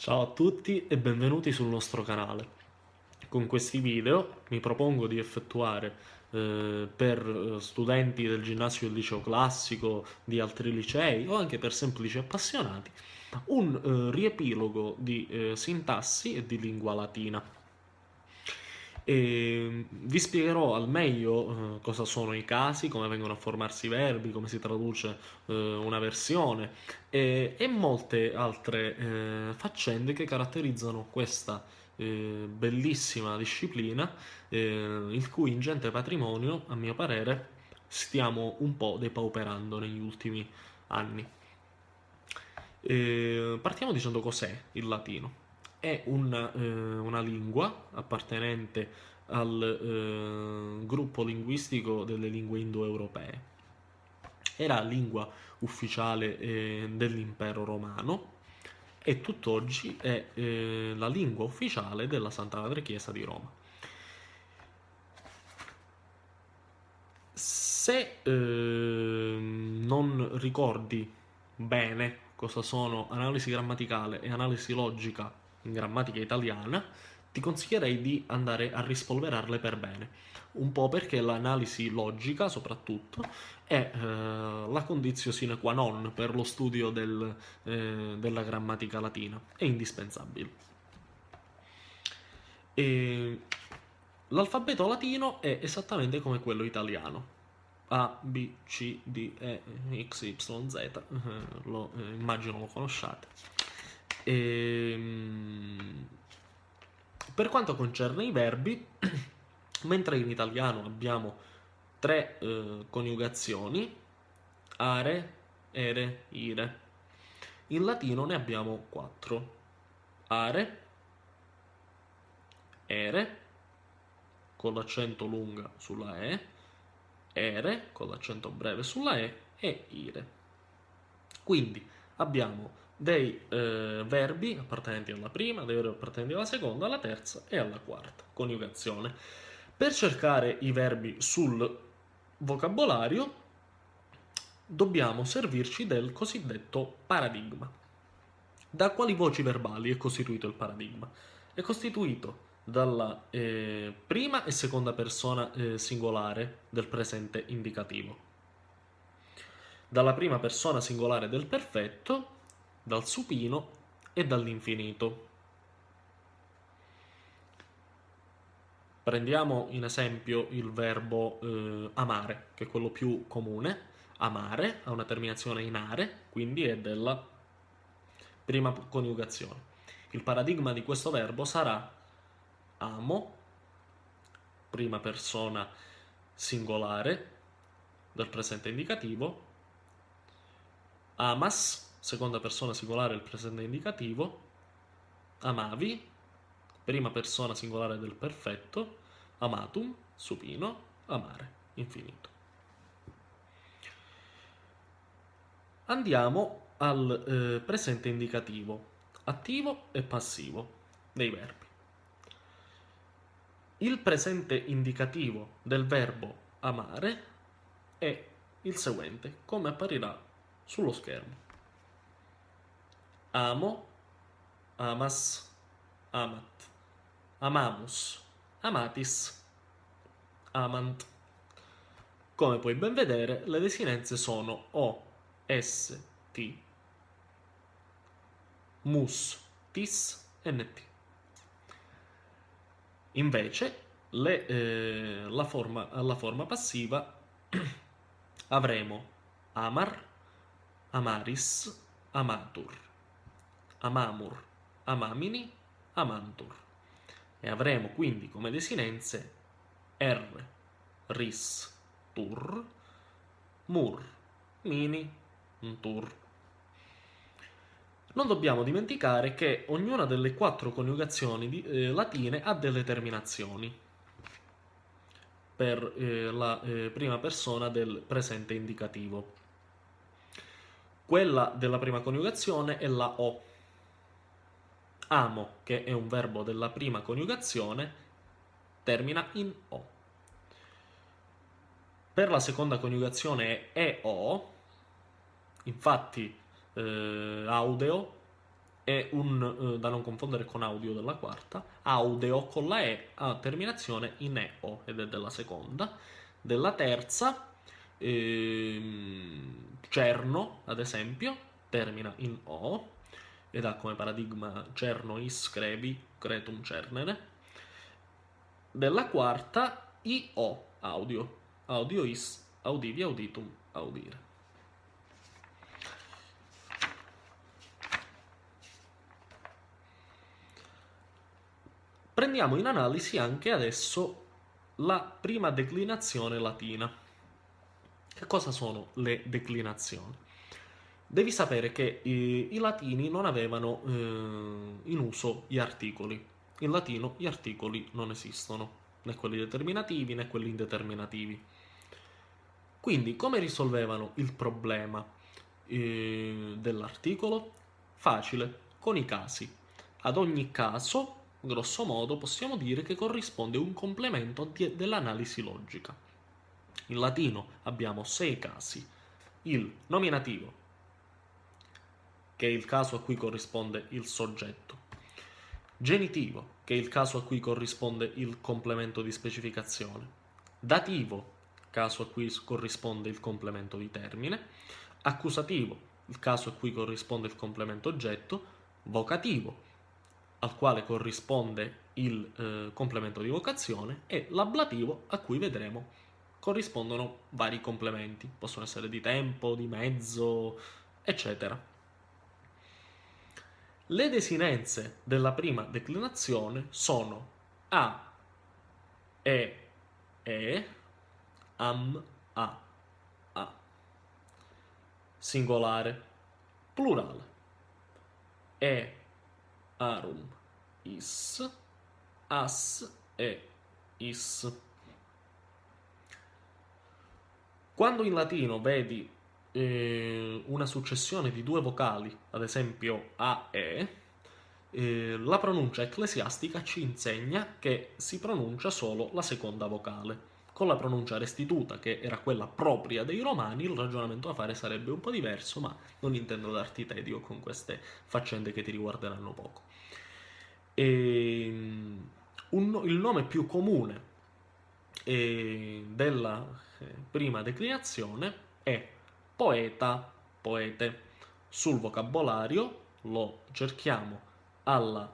Ciao a tutti e benvenuti sul nostro canale. Con questi video mi propongo di effettuare per studenti del ginnasio e del liceo classico, di altri licei o anche per semplici appassionati un riepilogo di sintassi e di lingua latina. E vi spiegherò al meglio cosa sono i casi, come vengono a formarsi i verbi, come si traduce una versione e molte altre faccende che caratterizzano questa bellissima disciplina, il cui ingente patrimonio, a mio parere, stiamo un po' depauperando negli ultimi anni. Partiamo dicendo cos'è il latino. È una lingua appartenente al gruppo linguistico delle lingue indoeuropee. Era lingua ufficiale dell'impero romano e tutt'oggi è la lingua ufficiale della Santa Madre Chiesa di Roma. Se non ricordi bene cosa sono analisi grammaticale e analisi logica in grammatica italiana, ti consiglierei di andare a rispolverarle per bene. Un po' perché l'analisi logica, soprattutto, è la condizio sine qua non per lo studio della grammatica latina. È indispensabile. E l'alfabeto latino è esattamente come quello italiano. A, B, C, D, E, X, Y, Z. Immagino lo conosciate. Per quanto concerne i verbi, mentre in italiano abbiamo tre coniugazioni, are, ere, ire, in latino ne abbiamo quattro: are, ere, con l'accento lunga sulla E, ere, con l'accento breve sulla E ire. Quindi abbiamo dei verbi appartenenti alla prima, dei verbi appartenenti alla seconda, alla terza e alla quarta coniugazione. Per cercare i verbi sul vocabolario dobbiamo servirci del cosiddetto paradigma. Da quali voci verbali è costituito il paradigma? È costituito dalla prima e seconda persona singolare del presente indicativo, dalla prima persona singolare del perfetto, dal supino e dall'infinito. Prendiamo in esempio il verbo amare, che è quello più comune. Amare ha una terminazione in are, quindi è della prima coniugazione. Il paradigma di questo verbo sarà amo, prima persona singolare del presente indicativo, amas, seconda persona singolare del presente indicativo, amavi, prima persona singolare del perfetto, amatum, supino, amare, infinito. Andiamo al presente indicativo, attivo e passivo dei verbi. Il presente indicativo del verbo amare è il seguente, come apparirà sullo schermo. Amo, amas, amat, amamus, amatis, amant. Come puoi ben vedere, le desinenze sono O, S, T, mus, tis e nt. Invece, alla forma passiva avremo amar, amaris, amatur, amamur, amamini, amantur. E avremo quindi come desinenze r, ris, tur, mur, mini, tur. Non dobbiamo dimenticare che ognuna delle quattro coniugazioni latine ha delle terminazioni per la prima persona del presente indicativo. Quella della prima coniugazione è la O. Amo, che è un verbo della prima coniugazione, termina in O. Per la seconda coniugazione è EO, infatti audeo, è da non confondere con audio della quarta, audeo con la E ha terminazione in EO ed è della seconda, della terza, cerno ad esempio, termina in O ed ha come paradigma cernois crebi cretum cernere, della quarta IO audio, audiois audivi auditum audire. Prendiamo in analisi anche adesso la prima declinazione latina. Che cosa sono le declinazioni? Devi sapere che i latini non avevano in uso gli articoli. In latino gli articoli non esistono, né quelli determinativi né quelli indeterminativi. Quindi come risolvevano il problema dell'articolo? Facile, con i casi. Ad ogni caso, grosso modo, possiamo dire che corrisponde un complemento dell'analisi logica. In latino abbiamo 6 casi. Il nominativo, che è il caso a cui corrisponde il soggetto. Genitivo, che è il caso a cui corrisponde il complemento di specificazione. Dativo, caso a cui corrisponde il complemento di termine. Accusativo, il caso a cui corrisponde il complemento oggetto. Vocativo, al quale corrisponde il complemento di vocazione, e l'ablativo, a cui vedremo corrispondono vari complementi, possono essere di tempo, di mezzo, eccetera. Le desinenze della prima declinazione sono a, e, am, a. Singolare, plurale, arum, is, as, is. Quando in latino vedi una successione di due vocali, ad esempio a, la pronuncia ecclesiastica ci insegna che si pronuncia solo la seconda vocale. Con la pronuncia restituta, che era quella propria dei romani, il ragionamento da fare sarebbe un po' diverso, ma non intendo darti tedio con queste faccende che ti riguarderanno poco. Il nome più comune della prima declinazione è poeta, poete. Sul vocabolario lo cerchiamo al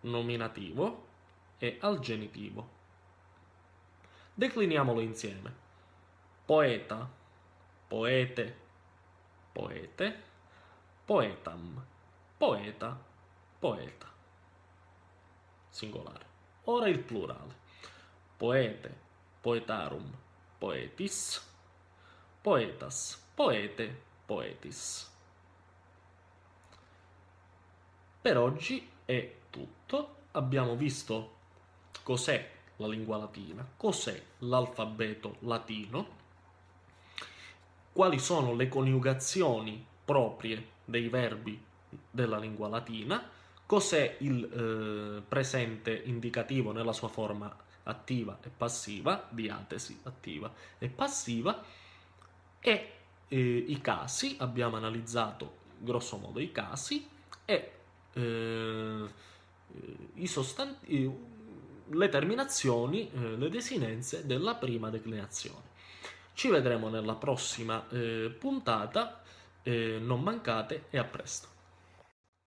nominativo e al genitivo. Decliniamolo insieme. Poeta, poete, poete, poetam, poeta, poeta. Singolare. Ora il plurale. Poete, poetarum, poetis, poetas, poete, poetis. Per oggi è tutto. Abbiamo visto cos'è la lingua latina, cos'è l'alfabeto latino, quali sono le coniugazioni proprie dei verbi della lingua latina, cos'è il presente indicativo nella sua forma attiva e passiva, diatesi attiva e passiva, e i casi, abbiamo analizzato grosso modo i casi, e le terminazioni, le desinenze della prima declinazione. Ci vedremo nella prossima puntata, non mancate, e a presto.